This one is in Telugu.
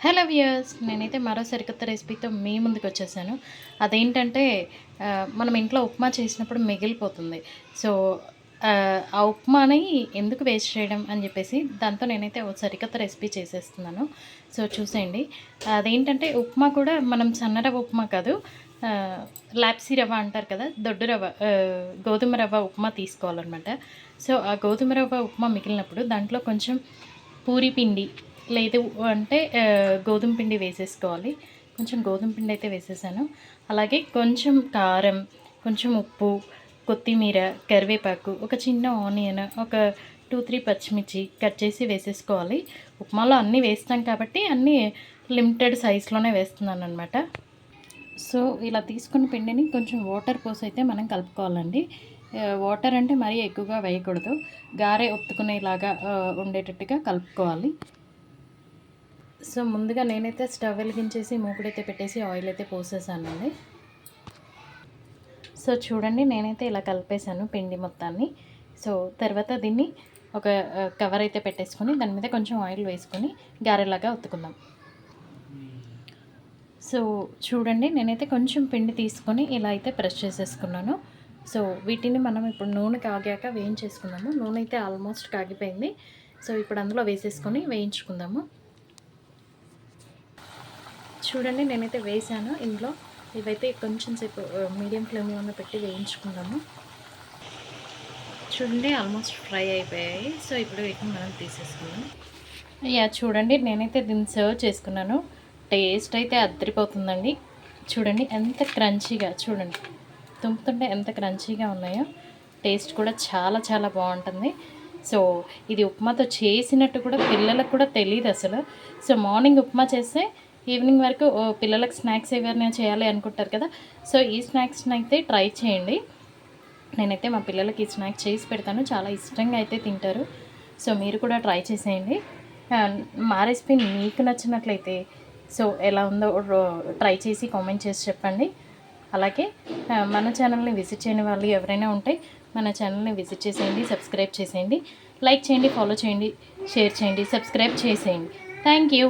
హలో వ్యూయర్స్, నేనైతే మరో సరికొత్త రెసిపీతో మీ ముందుకు వచ్చేసాను. అదేంటంటే మనం ఇంట్లో ఉప్మా చేసినప్పుడు మిగిలిపోతుంది. సో, ఆ ఉప్మాని ఎందుకు వేస్ట్ చేయడం అని చెప్పేసి దాంతో నేనైతే ఓ సరికొత్త రెసిపీ చేసేస్తున్నాను. సో, చూసేయండి. అదేంటంటే ఉప్మా కూడా మనం సన్న రవ్వ ఉప్మా కాదు, లాప్సీ రవ్వ అంటారు కదా, దొడ్డు రవ్వ, గోధుమ రవ్వ ఉప్మా తీసుకోవాలన్నమాట. సో, ఆ గోధుమ రవ్వ ఉప్మా మిగిలినప్పుడు దాంట్లో కొంచెం పూరి పిండి, లేదు అంటే గోధుమ పిండి వేసేసుకోవాలి. కొంచెం గోధుమ పిండి అయితే వేసేసాను. అలాగే కొంచెం కారం, కొంచెం ఉప్పు, కొత్తిమీర, కరివేపాకు, ఒక చిన్న ఆనియన్, ఒక 2, 3 పచ్చిమిర్చి కట్ చేసి వేసేసుకోవాలి. ఉప్మాలో అన్నీ వేస్తాం కాబట్టి అన్నీ లిమిటెడ్ సైజులోనే వేస్తున్నానమాట. సో, ఇలా తీసుకున్న పిండిని కొంచెం వాటర్ పోసి అయితే మనం కలుపుకోవాలండి. వాటర్ అంటే మరీ ఎక్కువగా వేయకూడదు. గారె ఒత్తుకునేలాగా ఉండేటట్టుగా కలుపుకోవాలి. సో, ముందుగా నేనైతే స్టవ్ వెలిగించేసి మూకుడైతే పెట్టేసి ఆయిల్ అయితే పోసేసానండి. సో, చూడండి, నేనైతే ఇలా కలిపేశాను పిండి మొత్తాన్ని. సో, తర్వాత దీన్ని ఒక కవర్ అయితే పెట్టేసుకొని దాని మీద కొంచెం ఆయిల్ వేసుకొని గారెలాగా ఒత్తుకుందాం. సో, చూడండి, నేనైతే కొంచెం పిండి తీసుకొని ఇలా అయితే ప్రెస్ చేసేసుకున్నాను. సో, వీటిని మనం ఇప్పుడు నూనె కాగాక వేయించేసుకుందాము. నూనె అయితే ఆల్మోస్ట్ కాగిపోయింది. సో, ఇప్పుడు అందులో వేసేసుకొని వేయించుకుందాము. చూడండి, నేనైతే వేసాను ఇందులో. ఇవైతే కొంచెం సేపు మీడియం ఫ్లేమ్లోనే పెట్టి వేయించుకుందాము. చూడండి, ఆల్మోస్ట్ ఫ్రై అయిపోయాయి. సో, ఇప్పుడు వీటిని మనం తీసేసుకుందాం. చూడండి, నేనైతే దీన్ని సర్వ్ చేసుకున్నాను. టేస్ట్ అయితే అద్దరిపోతుందండి. చూడండి ఎంత క్రంచీగా, చూడండి తుంపుతుంటే ఎంత క్రంచీగా ఉన్నాయో. టేస్ట్ కూడా చాలా చాలా బాగుంటుంది. సో, ఇది ఉప్మాతో చేసినట్టు కూడా పిల్లలకు కూడా తెలియదు అసలు. సో, మార్నింగ్ ఉప్మా చేస్తే ఈవినింగ్ వరకు పిల్లలకు స్నాక్స్ ఏమైనా చేయాలి అనుకుంటారు కదా. సో, ఈ స్నాక్స్ని అయితే ట్రై చేయండి. నేనైతే మా పిల్లలకి ఈ స్నాక్స్ చేసి పెడతాను. చాలా ఇష్టంగా అయితే తింటారు. సో, మీరు కూడా ట్రై చేసేయండి. మా రెసిపీ మీకు నచ్చినట్లయితే సో ఎలా ఉందో ట్రై చేసి కామెంట్ చేసి చెప్పండి. అలాగే మన ఛానల్ని విజిట్ చేయని వాళ్ళు ఎవరైనా ఉంటే మన ఛానల్ని విజిట్ చేసేయండి, సబ్స్క్రైబ్ చేసేయండి, లైక్ చేయండి, ఫాలో చేయండి, షేర్ చేయండి, సబ్స్క్రైబ్ చేసేయండి. Thank you.